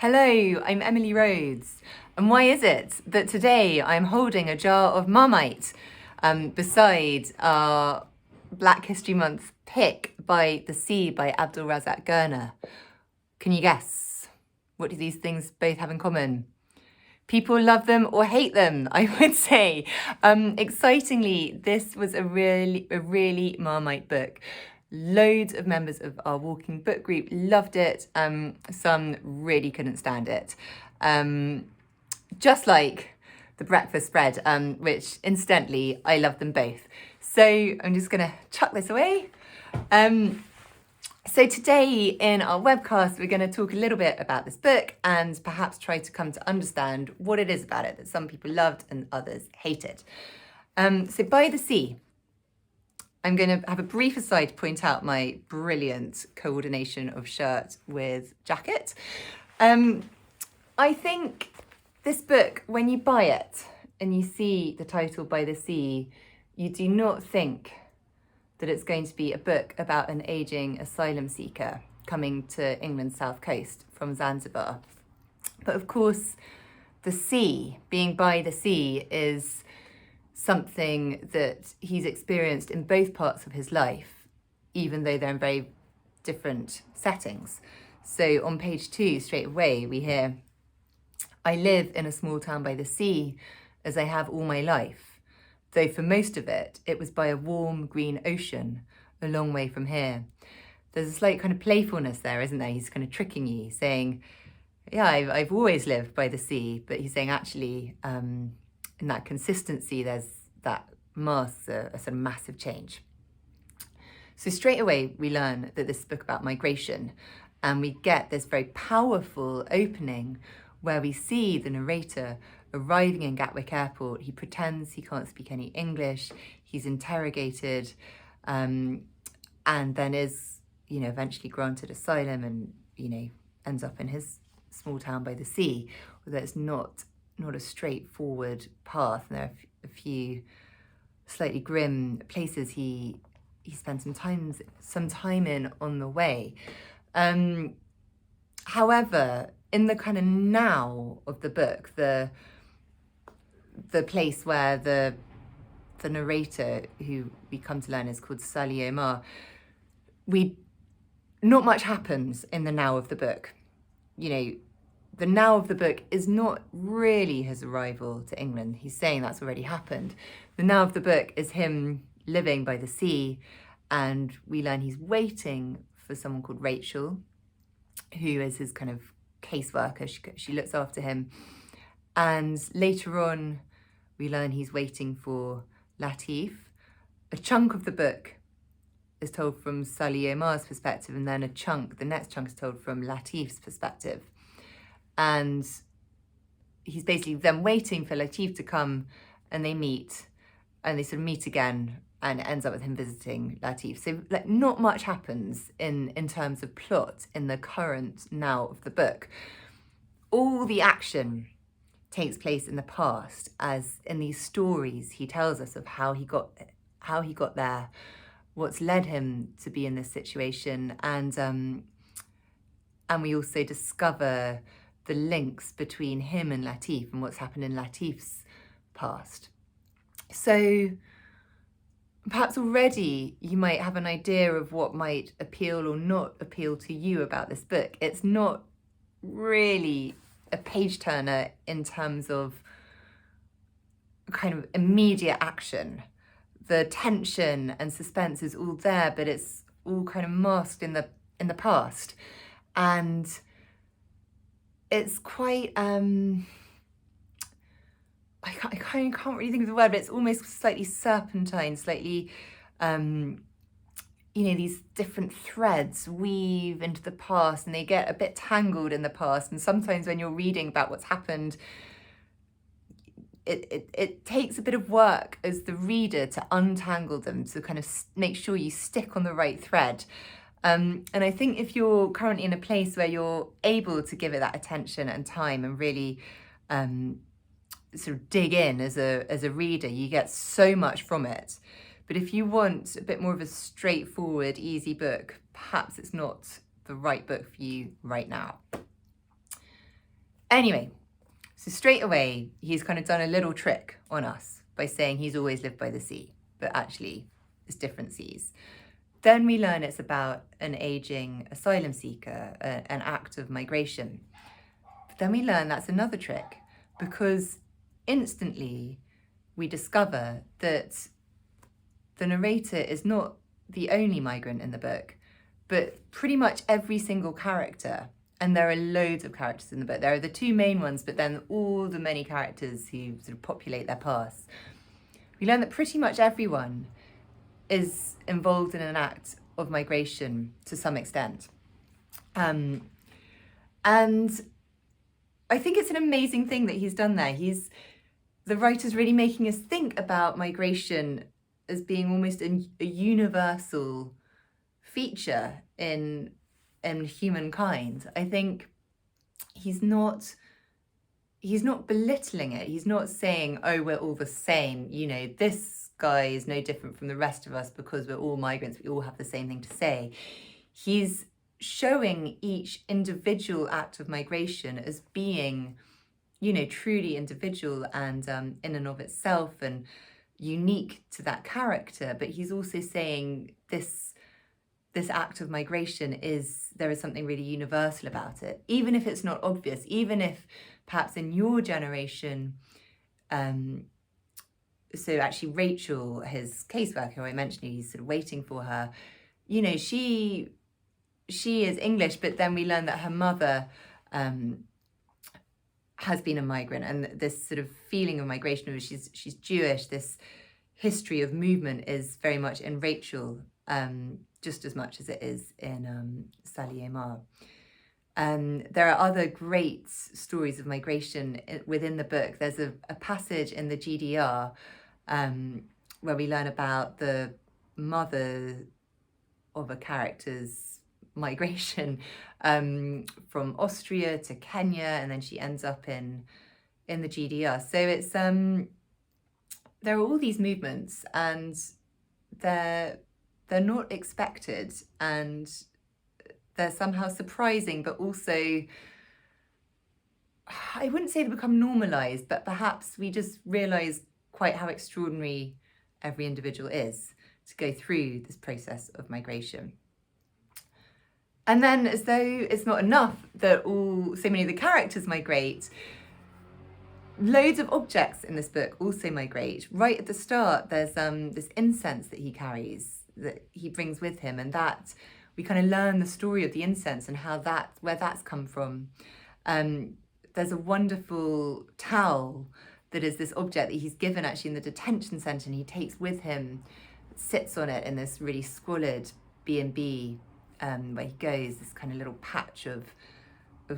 Hello, I'm Emily Rhodes, and why is it that today I'm holding a jar of Marmite beside our Black History Month pick by the Sea by Abdulrazak Gurnah? Can you guess? What do these things both have in common? People love them or hate them, I would say. Excitingly, this was a really Marmite book. Loads of members of our walking book group loved it. Some really couldn't stand it. Just like the breakfast spread, which incidentally, I love them both. So I'm just gonna chuck this away. So today in our webcast, we're going to talk a little bit about this book and perhaps try to come to understand what it is about it that some people loved and others hated. So By the Sea, I'm going to have a brief aside to point out my brilliant coordination of shirt with jacket. I think this book, when you buy it and you see the title By the Sea, you do not think that it's going to be a book about an ageing asylum seeker coming to England's south coast from Zanzibar. But of course, the sea, being by the sea, is something that he's experienced in both parts of his life, even though they're in very different settings. So on page 2, straight away, we hear, "I live in a small town by the sea, as I have all my life. Though for most of it, it was by a warm green ocean, a long way from here." There's a slight kind of playfulness there, isn't there? He's kind of tricking you, saying, yeah, I've always lived by the sea, but he's saying actually, in that consistency, there's that masks a sort of massive change. So straight away, we learn that this is a book about migration, and we get this very powerful opening where we see the narrator arriving in Gatwick Airport. He pretends he can't speak any English. He's interrogated, and then is, eventually granted asylum, and ends up in his small town by the sea. Although it's not a straightforward path, and there are a few slightly grim places he spent some time in on the way. However, in the kind of now of the book, the place where the narrator, who we come to learn is called Sally Omar, not much happens in the now of the book. The now of the book is not really his arrival to England. He's saying that's already happened. The now of the book is him living by the sea, and we learn he's waiting for someone called Rachel, who is his kind of caseworker. She looks after him. And later on, we learn he's waiting for Latif. A chunk of the book is told from Sally Omar's perspective, and then the next chunk is told from Latif's perspective. And he's basically then waiting for Latif to come, and they meet, and they sort of meet again, and it ends up with him visiting Latif. So not much happens in terms of plot in the current now of the book. All the action takes place in the past, as in these stories he tells us of how he got there, what's led him to be in this situation, and we also discover the links between him and Latif and what's happened in Latif's past. So perhaps already you might have an idea of what might appeal or not appeal to you about this book. It's not really a page turner in terms of kind of immediate action. The tension and suspense is all there, but it's all kind of masked in the past, and it's quite I can't really think of the word, but it's almost slightly serpentine, slightly these different threads weave into the past, and they get a bit tangled in the past. And sometimes when you're reading about what's happened, it takes a bit of work as the reader to untangle them, to kind of make sure you stick on the right thread. And I think if you're currently in a place where you're able to give it that attention and time and really sort of dig in as a reader, you get so much from it. But if you want a bit more of a straightforward, easy book, perhaps it's not the right book for you right now. Anyway, so straight away, he's kind of done a little trick on us by saying he's always lived by the sea, but actually it's different seas. Then we learn it's about an aging asylum seeker, an act of migration. But then we learn that's another trick, because instantly we discover that the narrator is not the only migrant in the book, but pretty much every single character. And there are loads of characters in the book. There are the two main ones, but then all the many characters who sort of populate their past. We learn that pretty much everyone is involved in an act of migration to some extent. And I think it's an amazing thing that he's done there. The writer's really making us think about migration as being almost a universal feature in humankind. I think he's not belittling it. He's not saying, oh, we're all the same. You know, this guy is no different from the rest of us because we're all migrants. We all have the same thing to say. He's showing each individual act of migration as being, you know, truly individual and in and of itself and unique to that character. But he's also saying this act of migration there is something really universal about it, even if it's not obvious, even if perhaps in your generation, so actually Rachel, his caseworker, who I mentioned, he's sort of waiting for her, you know, she is English, but then we learn that her mother has been a migrant, and this sort of feeling of migration, she's Jewish, this history of movement is very much in Rachel, just as much as it is in Sally Amar. There are other great stories of migration within the book. There's a passage in the GDR where we learn about the mother of a character's migration from Austria to Kenya, and then she ends up in the GDR. So it's there are all these movements, and they're not expected, and they're somehow surprising, but also, I wouldn't say they become normalized, but perhaps we just realize quite how extraordinary every individual is to go through this process of migration. And then, as though it's not enough that so many of the characters migrate, loads of objects in this book also migrate. Right at the start, there's this incense that he carries, that he brings with him, and that we kind of learn the story of the incense and where that's come from. There's a wonderful towel that is this object that he's given actually in the detention centre, and he takes with him, sits on it in this really squalid B&B where he goes, this kind of little patch of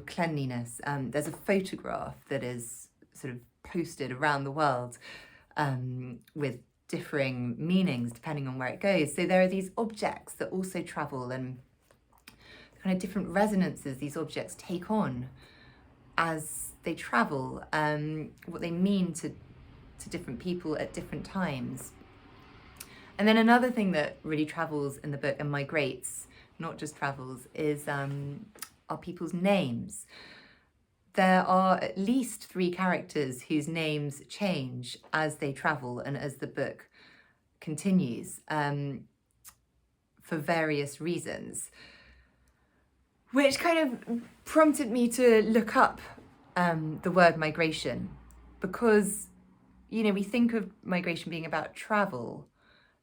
cleanliness. There's a photograph that is sort of posted around the world with differing meanings depending on where it goes. So there are these objects that also travel, and kind of different resonances these objects take on as they travel, what they mean to different people at different times. And then another thing that really travels in the book and migrates, not just travels, is are people's names. There are at least 3 characters whose names change as they travel and as the book continues, for various reasons, which kind of prompted me to look up the word migration, because, you know, we think of migration being about travel,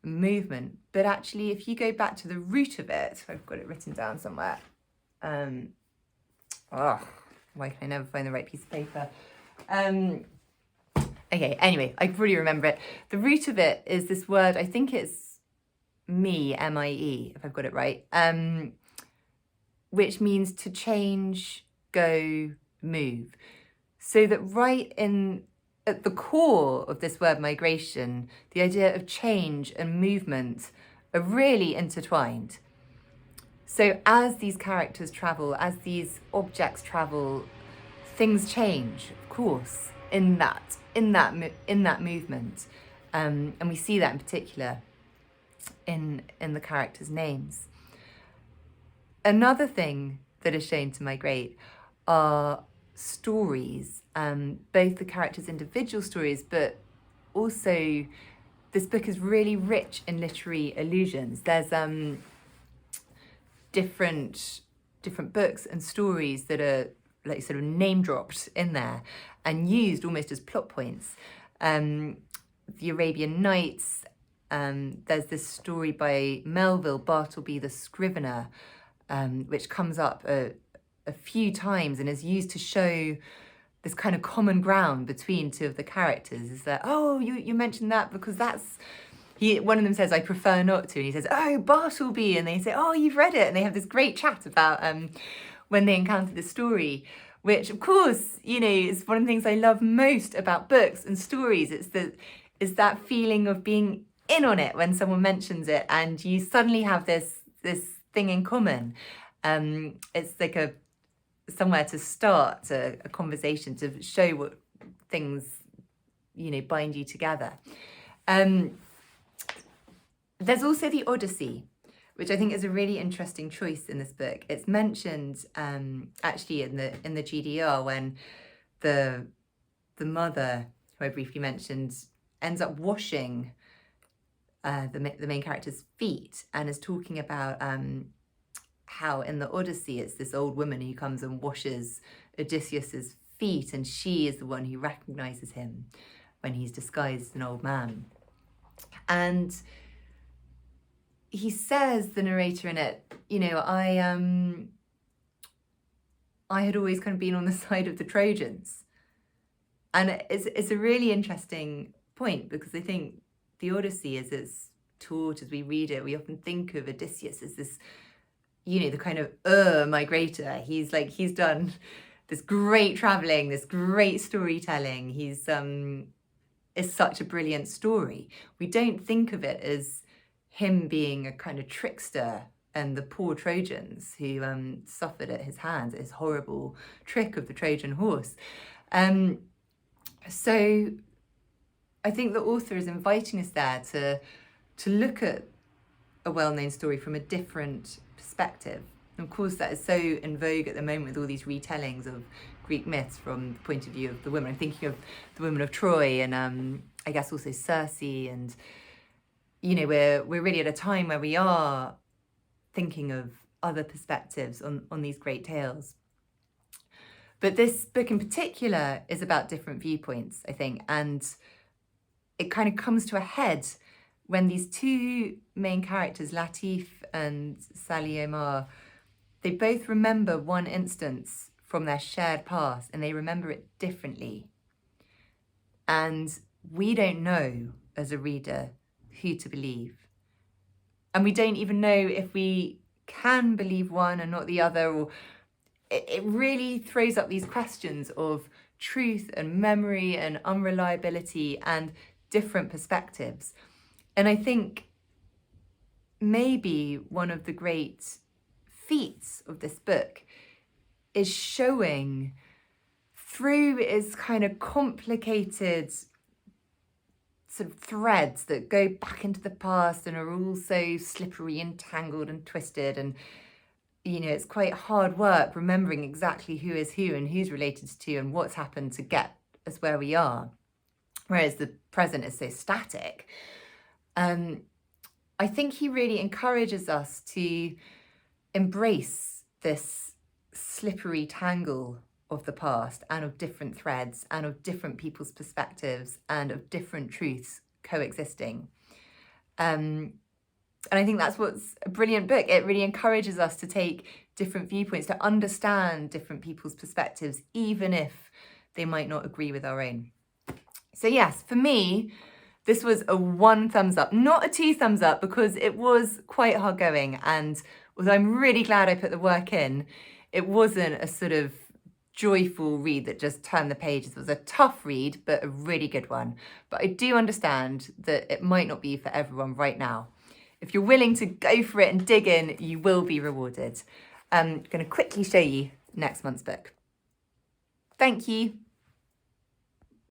movement, but actually if you go back to the root of it, I've got it written down somewhere. Why can I never find the right piece of paper? Okay, anyway, I really remember it. The root of it is this word, I think it's M-I-E, if I've got it right, which means to change, go, move. So that right at the core of this word migration, the idea of change and movement are really intertwined. So as these characters travel, as these objects travel, things change, of course, in that movement, and we see that in particular in the characters' names. Another thing that is shown to migrate are stories, both the characters' individual stories, but also this book is really rich in literary allusions. There's different books and stories that are like sort of name dropped in there and used almost as plot points. The Arabian Nights, there's this story by Melville Bartleby the Scrivener, which comes up a few times and is used to show this kind of common ground between two of the characters. Is that, oh, you mentioned that because that's, one of them says, I prefer not to, and he says, oh, Bartleby, and they say, oh, you've read it, and they have this great chat about when they encounter this story, which of course, you know, is one of the things I love most about books and stories. It's that feeling of being in on it when someone mentions it and you suddenly have this thing in common. It's like somewhere to start a conversation, to show what things, you know, bind you together. There's also the Odyssey, which I think is a really interesting choice in this book. It's mentioned actually in the GDR when the mother, who I briefly mentioned, ends up washing the main character's feet and is talking about how in the Odyssey it's this old woman who comes and washes Odysseus's feet, and she is the one who recognizes him when he's disguised as an old man. And he says, the narrator in it, you know, I had always kind of been on the side of the Trojans. And it's a really interesting point, because I think the Odyssey, as it's taught, as we read it, we often think of Odysseus as this, you know, the kind of migrator. He's done this great traveling, this great storytelling. It's such a brilliant story. We don't think of it as him being a kind of trickster and the poor Trojans who suffered at his hands, his horrible trick of the Trojan horse. So I think the author is inviting us there to look at a well-known story from a different perspective. And of course, that is so in vogue at the moment with all these retellings of Greek myths from the point of view of the women. I'm thinking of the women of Troy and I guess also Circe, and you know, we're really at a time where we are thinking of other perspectives on these great tales. But this book in particular is about different viewpoints, I think, and it kind of comes to a head when these two main characters, Latif and Sally Omar, they both remember one instance from their shared past, and they remember it differently. And we don't know, as a reader, who to believe. And we don't even know if we can believe one and not the other, or it really throws up these questions of truth and memory and unreliability and different perspectives. And I think maybe one of the great feats of this book is showing through its kind of complicated sort of threads that go back into the past and are all so slippery and tangled and twisted, and you know, it's quite hard work remembering exactly who is who and who's related to and what's happened to get us where we are, whereas the present is so static. I think he really encourages us to embrace this slippery tangle of the past and of different threads and of different people's perspectives and of different truths coexisting. And I think that's what's a brilliant book. It really encourages us to take different viewpoints, to understand different people's perspectives, even if they might not agree with our own. So yes, for me, this was a 1 thumbs up, not a 2 thumbs up, because it was quite hard going. And although I'm really glad I put the work in, it wasn't a sort of joyful read that just turned the pages. It was a tough read, but a really good one. But I do understand that it might not be for everyone right now. If you're willing to go for it and dig in, you will be rewarded. I'm going to quickly show you next month's book. Thank you.